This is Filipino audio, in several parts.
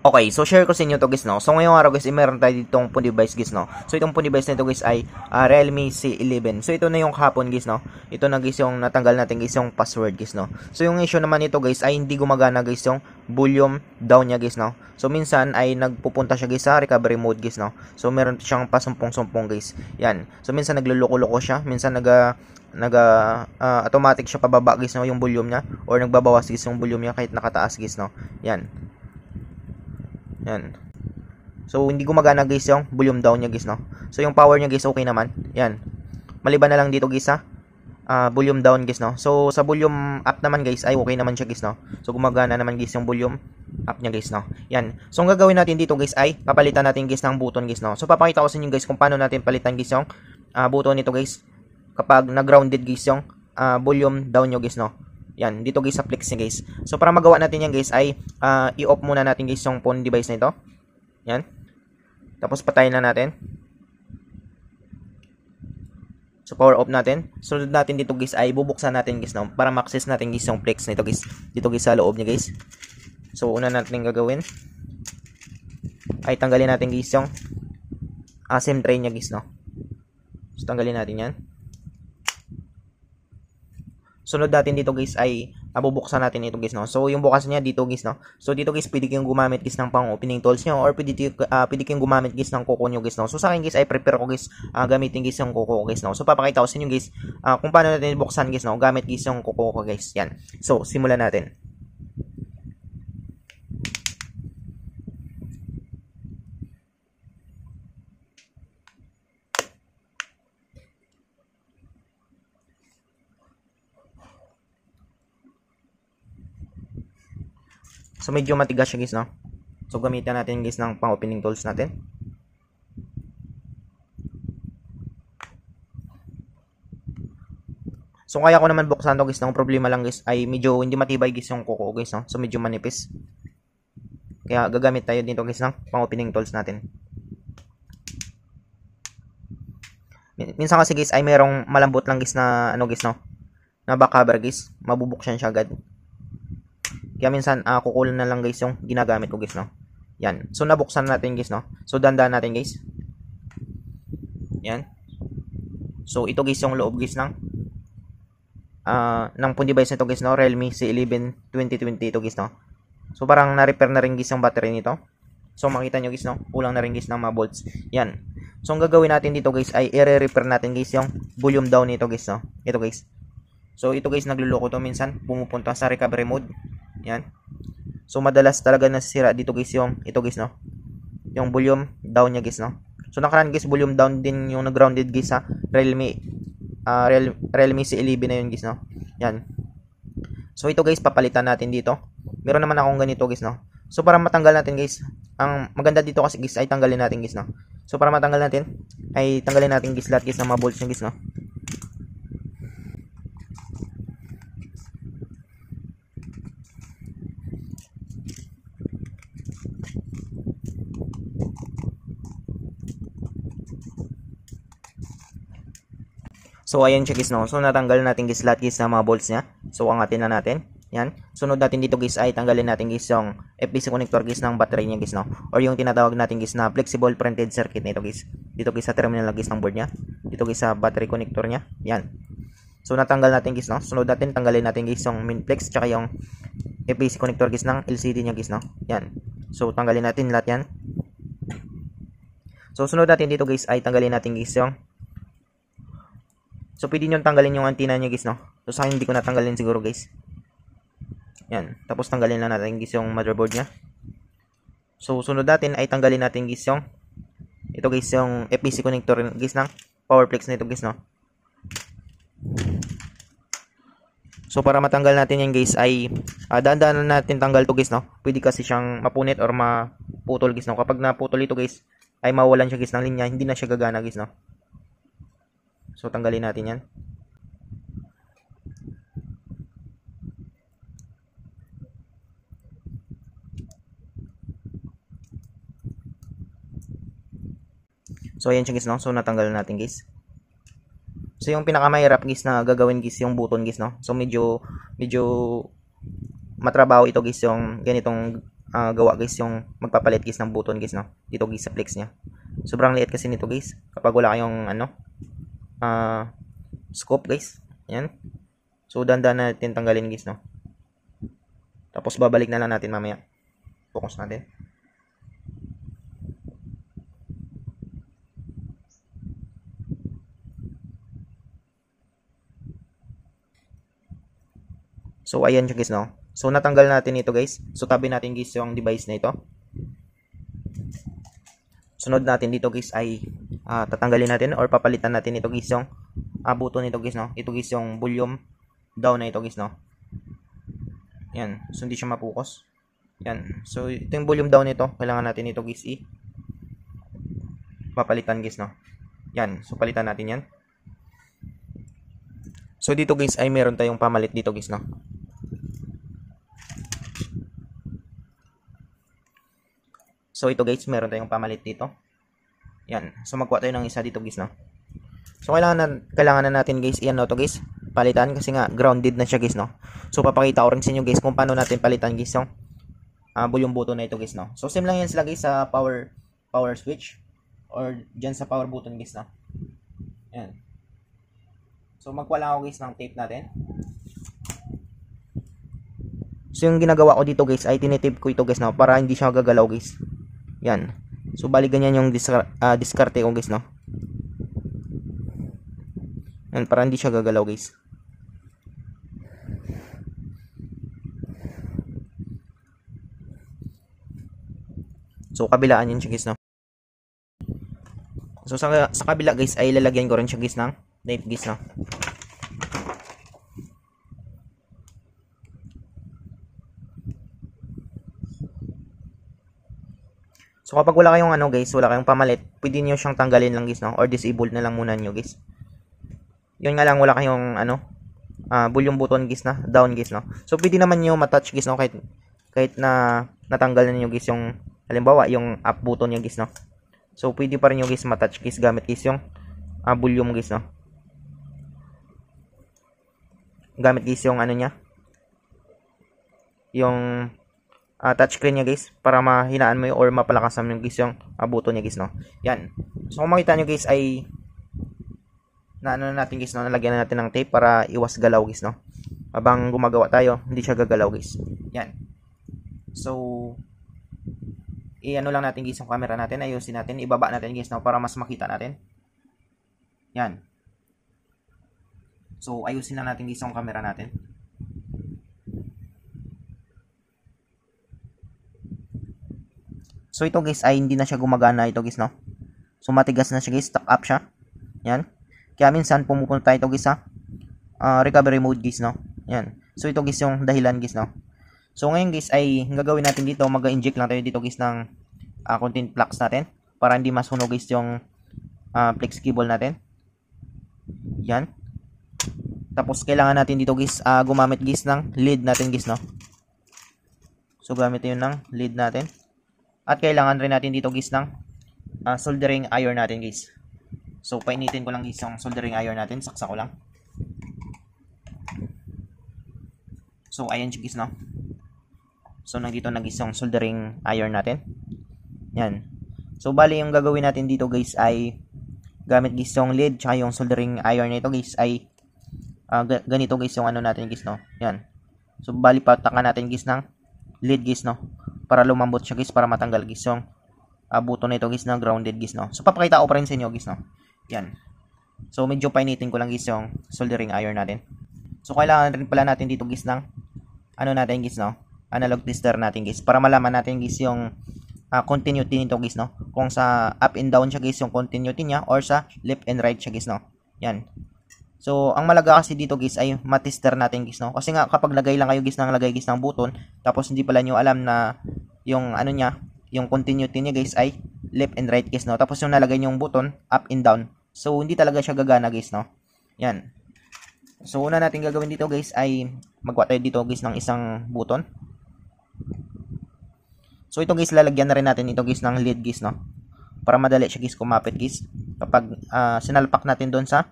Okay, so share ko sa inyo to guys, no. So ngayong araw guys, meron tayo ditong phone device guys, no. So itong phone device na ito guys ay Realme C11. So ito na yung kahapon guys, no. Ito na guys yung natanggal natin guys yung password guys, no. So yung issue naman nito guys ay hindi gumagana guys yung volume down niya guys, no. So minsan ay nagpupunta siya guys sa recovery mode guys, no. So meron siyang pasumpong-sumpong guys. Yan. So minsan nagluloko-loko siya, minsan automatic siya pababa guys, no, yung volume niya, or nagbabawas guys yung volume niya kahit nakataas guys, no. Yan. Yan. So, hindi gumagana guys yung volume down niya guys, no. So, yung power niya guys, okay naman. Yan. Maliban na lang dito guys sa volume down guys, no. So, sa volume up naman guys, ay okay naman siya guys, no. So, gumagana naman guys yung volume up niya guys, no. Yan. So, ang gagawin natin dito guys ay papalitan natin guys ng button guys, no. So, papakita ko sa inyo guys kung paano natin palitan guys yung button nito guys kapag na-grounded guys yung volume down nyo guys, no. Yan, dito guys sa flex niya guys. So para magawa natin yan guys ay i-off muna natin guys yung phone device na ito. Yan. Tapos patayin na natin. So power off natin. Sunod natin dito guys ay bubuksan natin guys, no, para ma-access natin guys yung flex na ito guys. Dito guys sa loob niya guys. So una natin gagawin ay tanggalin natin guys yung SIM tray niya guys, no. So tanggalin natin yan. Sunod natin dito guys ay bubuksan natin ito guys, no. So yung bukas niya dito guys, no. So dito guys pwede kayong gumamit guys ng pang opening tools nyo, or pwede kayong gumamit guys ng kuko nyo guys, no. So sa akin guys ay prepare ko guys gamitin guys yung kuko guys, no. So papakita ko sa inyo guys kung paano natin buksan guys, no, gamit guys yung kuko ko guys. Yan. So simulan natin. So medyo matigas siya guys, no. So gamitin natin guys ng pang-opening tools natin. So kaya ko naman buksan to guys, no. Problema lang guys ay medyo hindi matibay guys yung kuko guys, no. So medyo manipis. Kaya gagamit tayo dito guys ng pang-opening tools natin. Minsan kasi guys ay merong malambot lang guys na ano guys, no, na back cover guys. Mabubuksan siya agad. Kaya minsan kukulan na lang guys yung ginagamit ko guys, no. Yan. So nabuksan natin guys, no. So dandan natin guys. Yan. So ito guys yung loob guys ng phone device nito guys, no. Realme C11 2020 ito guys, no. So parang na-repair na rin guys yung battery nito. So makita nyo guys, no, kulang na rin guys ng mga volts. Yan. So ang gagawin natin dito guys ay i-repair natin guys yung volume down nito guys, no. Ito guys. So ito guys nagluloko to, minsan pumupunta sa recovery mode. Yan. So madalas talaga nasisira dito guys yung ito guys, no, yung volume down niya guys, no. So nakaraan guys volume down din yung nag-grounded guys sa Realme C11 na yun guys, no. Yan. So ito guys papalitan natin dito. Meron naman akong ganito guys, no. So para matanggal natin guys, ang maganda dito kasi guys ay tanggalin natin guys, no. So para matanggal natin ay tanggalin natin guys lahat guys ng mga bolts niya guys, no. So ayan siya guys, no. So natanggal natin guys lahat guys ng mga bolts niya. So angatin na natin. Yan. Sunod natin dito guys ay tanggalin natin guys yung FPC connector guys ng battery niya guys, no. Or yung tinatawag natin guys na flexible printed circuit nito guys. Dito guys sa terminal guys ng board niya. Dito guys sa battery connector niya. Yan. So natanggal natin guys, no. Sunod natin tanggalin natin guys yung main flex tsaka yung FPC connector guys ng LCD niya guys, no. Yan. So tanggalin natin lahat yan. So sunod natin dito guys ay tanggalin natin guys yung pwede nyo tanggalin yung antenna niya guys, no. So sa akin hindi ko natanggalin siguro guys. Yan. Tapos tanggalin lang natin guys yung motherboard niya. So sunod natin ay tanggalin natin guys yung ito guys yung FPC connector guys ng powerflex na ito guys, no. So para matanggal natin yan guys ay dahan-dahan natin tanggal to guys, no. Pwede kasi siyang mapunit or maputol guys, no. Kapag naputol ito guys ay mawalan siya guys ng linya, hindi na siya gagana guys, no. So tanggalin natin yan. So ayan siya guys, no. So natanggal natin guys. So yung pinakamahirap guys na gagawin guys yung button guys, no. So medyo matrabaho ito guys yung ganitong gawa guys yung magpapalit guys ng button guys, no? Dito guys sa flex niya. Sobrang liit kasi nito guys kapag wala kayong scope guys. Yan. So dandan natin tanggalin guys, no? Tapos babalik na lang natin mamaya. Focus natin. So ayan siya guys, no? So natanggal natin ito guys. So tabi natin guys yung device na ito. Sunod natin dito guys ay tatanggalin natin or papalitan natin ito guys yung button nito guys, no? Ito guys yung volume down na ito guys, no? Yan. So hindi siya mapukos. Yan. So ito yung volume down nito. Kailangan natin ito guys papalitan guys, no? Yan. So palitan natin yan. So dito guys ay meron tayong pamalit dito guys, no? So ito guys, meron tayong pamalit dito. Yan. So magkuha tayo ng isa dito guys, no? So kailangan na natin guys iyan, no, to guys, palitan kasi nga grounded na siya guys, no? So papakita ko rin sa inyo guys kung paano natin palitan guys yung volume button na ito guys, no? So same lang yan sila guys sa power switch or dyan sa power button guys, no? Yan. So magkuha lang ako guys ng tape natin. So yung ginagawa ko dito guys ay tinitape ko ito guys, no, para hindi siya gagalaw guys. Yan. So bali ganyan yung diskarte ko guys, no. Yan, para hindi siya gagalaw guys. So kabilaan yun siya guys, no. So sa kabila guys ay lalagyan ko rin siya guys ng tape guys, no. So kapag wala kayong guys, wala kayong pamalit, pwede niyo siyang tanggalin lang guys, no, or disable na lang muna niyo guys. Yun nga lang, wala kayong volume button guys na down guys, no. So pwede naman niyo ma-touch guys, no, kahit na natanggal na niyo guys yung halimbawa yung up button niya guys, no. So pwede pa rin niyo guys ma-touch guys gamit guys yung volume guys, no. Gamit guys yung niya, yung touchscreen niya guys, para mahinaan mo or mapalakasan mo guys yung button niya guys, no. Yan. So kung makita nyo guys ay natin guys, no, nalagyan na natin ng tape para iwas galaw guys, no. Habang gumagawa tayo, hindi siya gagalaw guys. Yan. So lang natin guys yung camera natin, ayusin natin, ibaba natin guys, no, para mas makita natin. Yan. So ayusin na natin guys yung camera natin. So ito guys ay hindi na siya gumagana ito guys, no. So matigas na siya guys, stuck up siya. Yan. Kaya minsan pumupunta ito guys sa recovery mode guys, no. Yan. So ito guys yung dahilan guys, no. So ngayon guys ay gagawin natin dito, mag-inject lang tayo dito guys ng content flux natin para hindi masunog guys yung flex cable natin. Yan. Tapos kailangan natin dito guys gumamit guys ng lead natin guys, no. So gamit yun ng lead natin. At kailangan rin natin dito guys ng soldering iron natin guys. So painitin ko lang guys yung soldering iron natin, saksa ko lang. So ayan siya guys, no. So nandito na guys yung soldering iron natin. Yan. So bali yung gagawin natin dito guys ay gamit guys yung lead tsaka yung soldering iron nito guys ay ganito guys yung natin guys, no. Yan. So bali patakan natin guys ng lead guys, no, para lumambot siya guys, para matanggal guys yung button nito guys na grounded guys, no. So papakita ko pa rin sa inyo guys, no. Yan. So medyo painitin ko lang guys yung soldering iron natin. So kailangan rin pala natin dito guys ng natin guys, no, analog tester natin guys, para malaman natin guys yung continuity nito guys, no, kung sa up and down siya guys yung continuity niya or sa left and right siya guys, no. Yan. So ang malaga kasi dito guys ay matester natin guys, no, kasi nga kapag lagay lang kayo guys ng button tapos hindi pala nyo alam na yung niya, yung continuity niya guys ay left and right guys, no, tapos yung nalagay nyo yung button up and down, so hindi talaga siya gagana guys, no. Yan. So una natin gagawin dito guys ay magkuha tayo dito guys ng isang button. So ito guys lalagyan na rin natin ito guys ng lead guys, no, para madali siya guys kumapit guys kapag sinalpak natin doon sa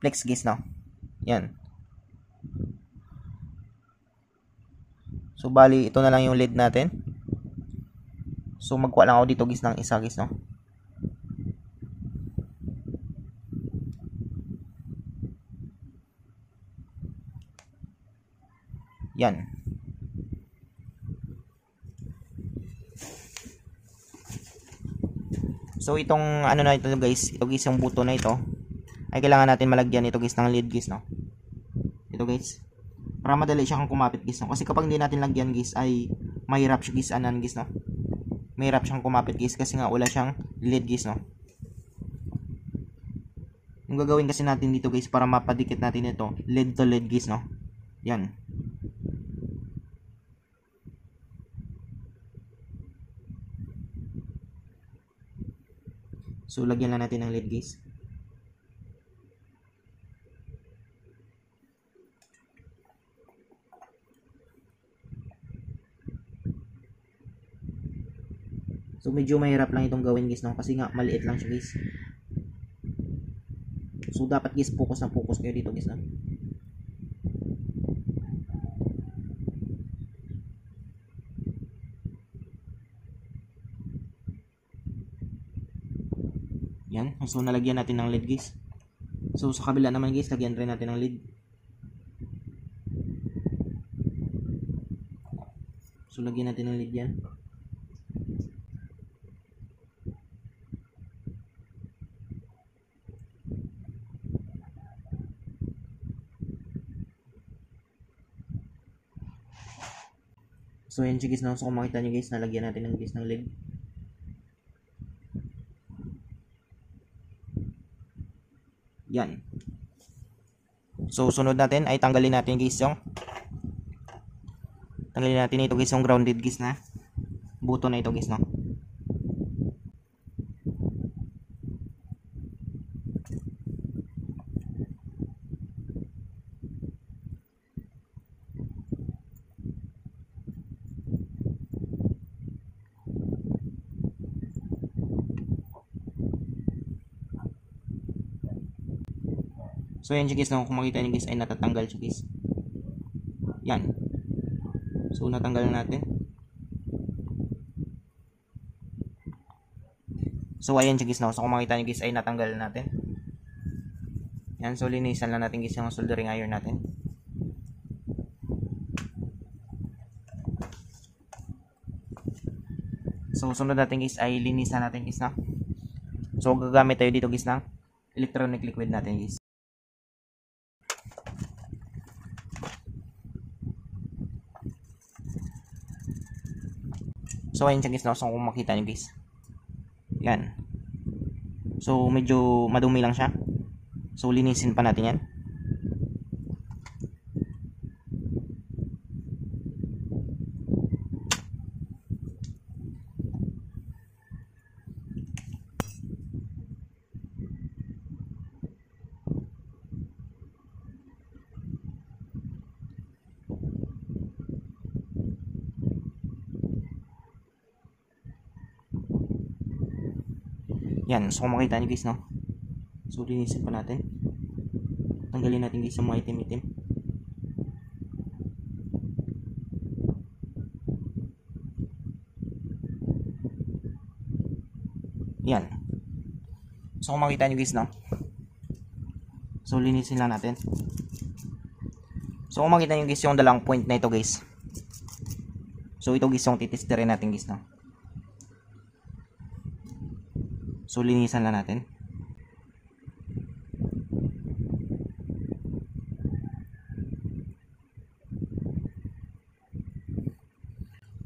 flex guys, no. Yan. So bali ito na lang yung lead natin. So magkuha lang ako dito guys ng isa guys, no. Yan. So itong ano na ito guys, ito guys yung buto na ito ay kailangan natin malagyan ito guys ng lead guys, no. Ito guys. Para madali siya kang kumapit guys, no. Kasi kapag hindi natin lagyan guys ay mahirap siya guys anan guys, no. Mahirap siyang kumapit guys kasi nga wala siyang lead guys, no. Yung gagawin kasi natin dito guys para mapadikit natin ito, lead to lead guys, no. Yan. So lagyan lang natin ng lead guys. So medyo mahirap lang itong gawin guys, no, kasi nga maliit lang siya guys. So dapat guys focus na focus kayo dito guys, no. Yan. So nalagyan natin ng lead guys. So sa kabila naman guys, lagyan rin natin ng lead. So lagyan natin ng lead yan. So yan siya guys, no. So kung makita nyo guys, nalagyan natin ng guys ng lead. Yan. So sunod natin ay tanggalin natin guys yung ito guys yung grounded guys na buto na ito guys, no. So yan siya guys, no. Kung makita nyo guys ay natatanggal siya guys. Yan. So natanggal na natin. So ayan siya guys, no. So kung makita nyo guys ay natanggal na natin. Yan. So linisan lang natin guys yung soldering iron natin. So sunod natin guys ay linisan natin guys, no. So gagamit tayo dito guys ng electronic liquid natin guys. So ayun siya guys, no. So kung makita nyo guys, yan. So medyo madumi lang siya. So linisin pa natin yan. Yan, so kung makita nyo guys, no. So linisin pa natin. Tanggalin natin guys yung mga itim-itim. Yan. So kung makita nyo guys, no. So linisin lang natin. So kung makita nyo guys yung dalawang point na ito guys. So ito guys yung titisterin natin guys, no. So linisan lang natin.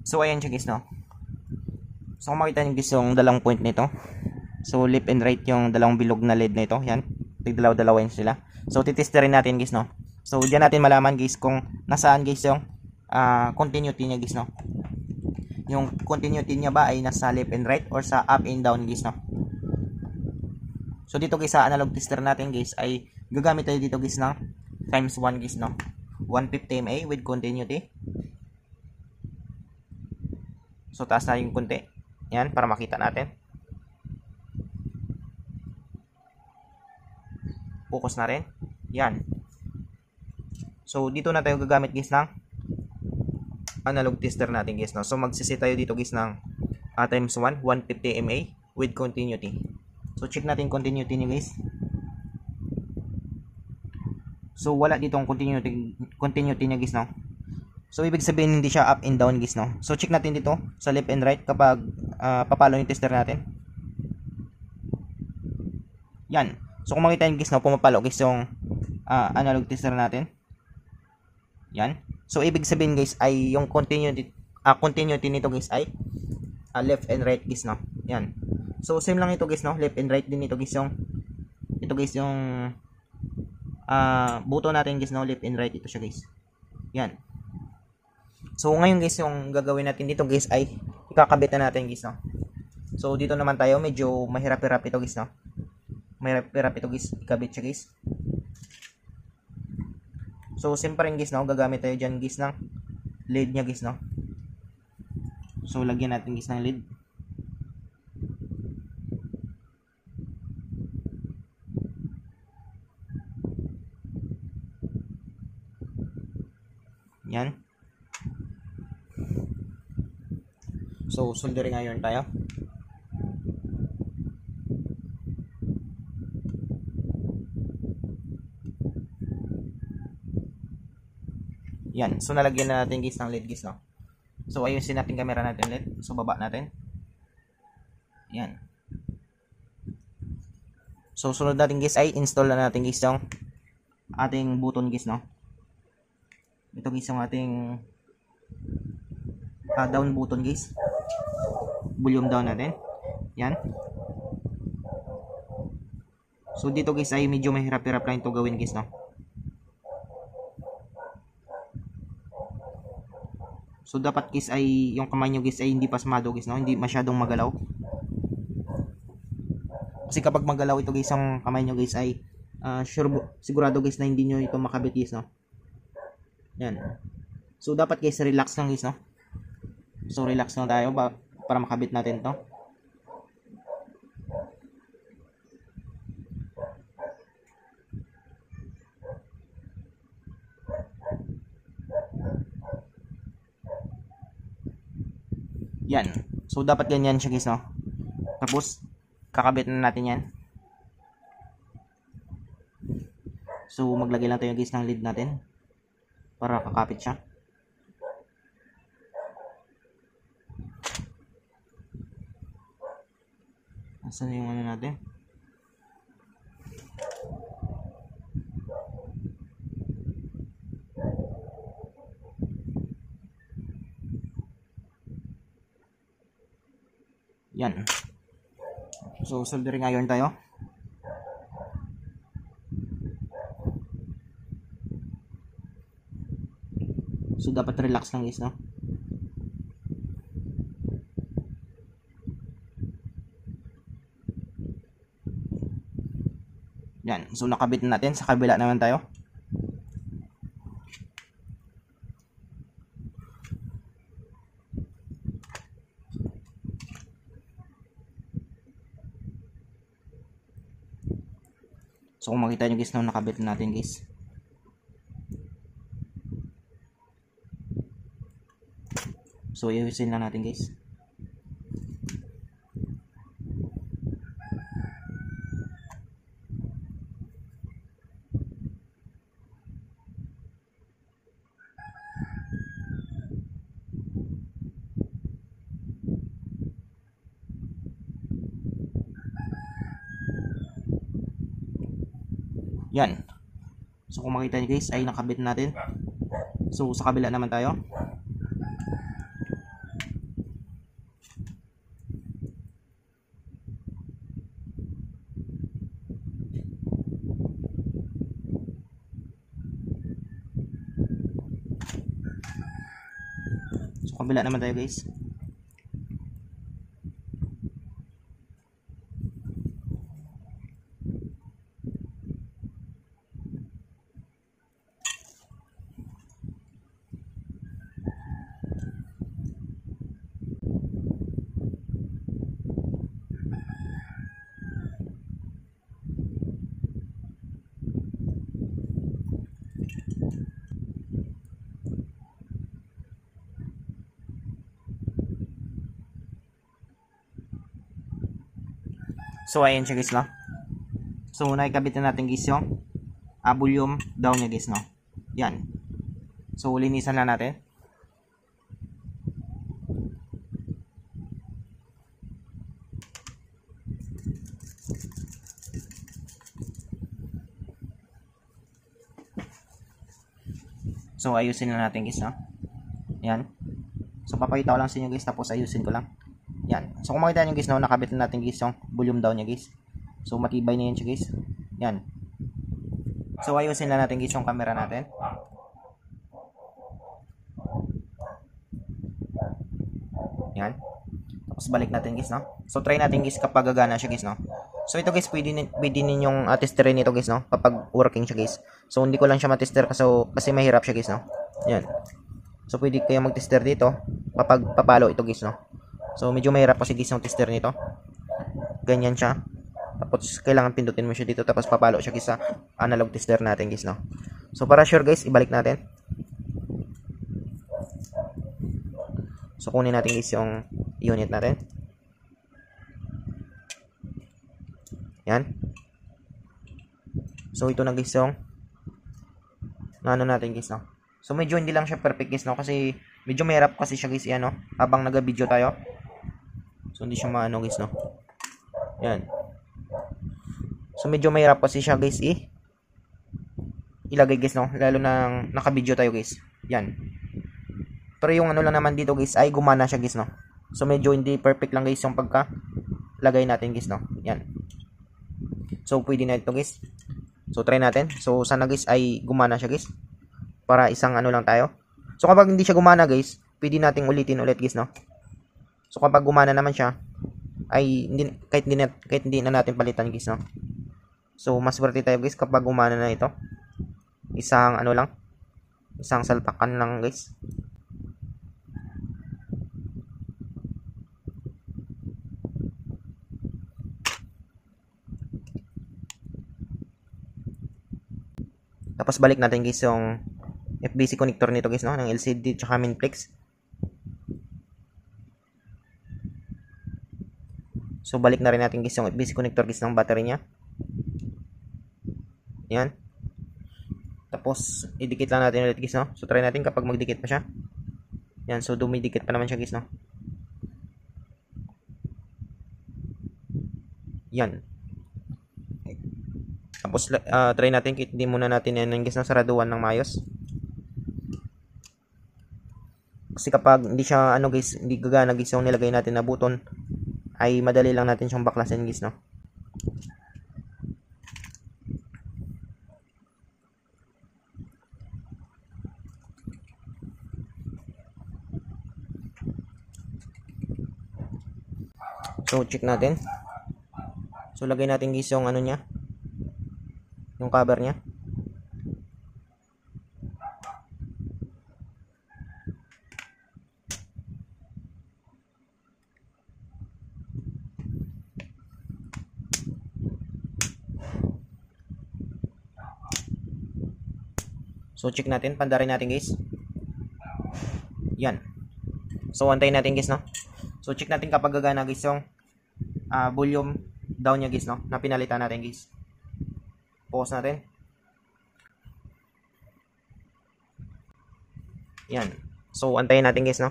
So ayan siya guys, no. So kung makita niyo guys yung dalawang point nito. So left and right yung dalawang bilog na LED na ito. Yan. Tigdalaw-dalawin sila. So titesterin natin guys, no. So diyan natin malaman guys kung nasaan guys yung continuity niya guys, no. Yung continuity niya ba ay nasa left and right or sa up and down guys, no. So dito guys sa analog tester natin guys ay gagamit tayo dito guys ng times 1 guys, no. 150 mA with continuity. So taas na yung konti. Yan para makita natin. Focus na rin. Yan. So dito na tayo gagamit guys ng analog tester natin guys, no. So magsiset tayo dito guys ng times 1, 150 mA with continuity. So check natin continuity niya guys. So wala dito ang continuity niya guys, no. So ibig sabihin hindi siya up and down guys, no. So check natin dito sa left and right kapag papalo yung tester natin. Yan. So kung makita niyo guys, no, pumapalo guys yung analog tester natin. Yan. So ibig sabihin guys ay yung continuity nito guys ay left and right guys, no. Yan. So same lang ito guys, no. Left and right din ito guys yung button natin guys, no. Left and right ito siya guys. Yan. So ngayon guys, yung gagawin natin dito guys ay ikakabit na natin guys, no. So dito naman tayo, medyo mahirap-hirap ito guys, no. Mahirap-hirap ito guys, ikabit siya guys. So same pa rin guys, no, gagamit tayo dyan guys ng lead nya guys, no. So lagyan natin guys ng lead. Yan. So soldering iron tayo. Yan. So nalagyan na natin guys ng lead guys, no. So ayusin natin camera natin ulit. So baba natin. Yan. So sunod natin guys ay install na natin guys yung ating button guys, no. Ito guys yung ating down button guys. Volume down natin. Yan. So dito guys ay medyo mahirap-hirap lang ito gawin guys, no. So dapat guys ay yung kamay nyo guys ay hindi pasmado guys, no, hindi masyadong magalaw. Kasi kapag magalaw ito guys ang kamay nyo guys ay sigurado guys na hindi nyo ito makabit guys, no. Yan. So dapat guys relax lang guys, no. So relax lang tayo para makabit natin to. Yan. So dapat ganyan siya guys, no. Tapos kakabit na natin yan. So maglagay lang tayo guys ng lead natin para kakapit siya. Asan yung ano natin? Yan. So soldering iron tayo. So dapat relax lang guys, no. Yan. So nakabit na natin. Sa kabila naman tayo. So kung makita nyo guys, no, nakabit na natin guys. So iusin lang natin guys. Yan. So kung makita nyo guys ay nakabit natin. So sa kabila naman tayo. So kabila naman tayo guys. So ayan siya guys, no. So naikabit na natin guys yung volume down niya guys, no. Yan. So linisan lang natin. So ayusin na natin guys, no. Yan. So papakita ko lang sa inyo guys, tapos ayusin ko lang. Yan. So kung makita nyo guys, no, nakabit na natin guys yung volume down niya guys. So matibay na yan siya guys. Yan. So ayusin na natin guys yung camera natin. Yan. Tapos balik natin guys, no. So try natin guys kapag gagana siya guys, no. So ito guys, pwede ninyong testerin nito guys, no, kapag working siya guys. So hindi ko lang siya matester kasi mahirap siya guys, no. Yan. So pwede kayo mag-tester dito kapag papalo ito guys, no. So medyo mahirap kasi guys yung tester nito. Ganyan siya. Tapos kailangan pindutin mo siya dito, tapos papalo siya guys sa analog tester natin guys, no. So para sure guys, ibalik natin. So kunin natin guys yung unit natin. Yan. So ito na guys yung ano natin guys, no. So medyo hindi lang siya perfect guys, no, kasi medyo mahirap kasi siya guys, yan, no, habang nag-video tayo. So hindi siya maano guys, no. Yan. So medyo mahirap kasi siya guys ilagay guys, no, lalo na naka-video tayo guys. Yan. Pero yung ano lang naman dito guys ay gumana siya guys, no. So medyo hindi perfect lang guys yung pagka lagay natin guys, no. Yan. So pwede na ito guys. So try natin. So sana guys ay gumana siya guys. Para isang ano lang tayo. So kapag hindi siya gumana guys, pwede nating ulitin ulit guys, no. So kapag gumana naman siya, ay hindi, kahit hindi na natin palitan guys, no. So mas swerte tayo guys kapag gumana na ito. Isang ano lang, isang salpakan lang guys. Tapos balik natin guys yung FBC connector nito guys, no, ng LCD tsaka Minplex. So balik na rin natin guys yung FBC connector guys ng battery niya. Yan. Tapos idikit lang natin ulit guys, no. So try natin kapag magdikit pa siya. Yan, so dumidikit pa naman siya guys, no. Yan. Tapos try natin, hindi muna natin yan guys, no, saraduan ng maayos. Kasi kapag hindi siya ano guys, hindi gagana guys yung nilagay natin na button, ay madali lang natin siyang baklasin guys, no. So check natin. So lagay natin guys yung ano niya, yung cover niya. So check natin, pandarin natin guys. Yan. So antayin natin guys, no. So check natin kapag gagana guys yung volume down niya guys, no, na pinalitan natin guys. Pause natin. Yan. So antayin natin guys, no.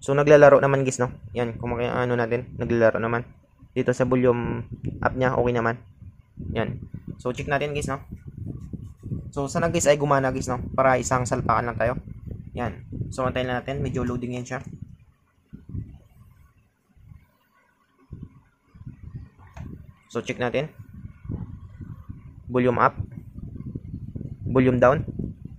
So naglalaro naman guys, no. Yan, kung ano natin, naglalaro naman. Dito sa volume up niya, okay naman. Yan. So check natin guys, no. So sana guys ay gumana guys, no, para isang salpakan lang tayo. Yan. So antayin lang natin, medyo loading yan siya. So check natin. Volume up. Volume down.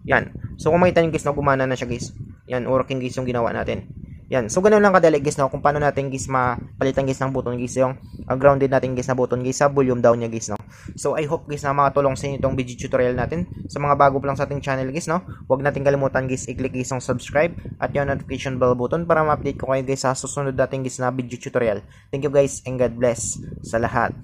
Yan. So kung makita nyo guys, no, gumana na siya guys. Yan, working guys yung ginawa natin. Yan. So ganun lang kadali guys, no, kung paano natin guys mapalitan guys ng button guys yung grounded natin guys na button guys sa volume down niya guys, no. So I hope guys na makatulong sa inyo itong video tutorial natin. Sa mga bago pa lang sa ating channel guys, no, huwag natin kalimutan guys i-click guys yung subscribe at yung notification bell button para ma-update ko kayo guys sa susunod natin guys na video tutorial. Thank you guys and God bless sa lahat.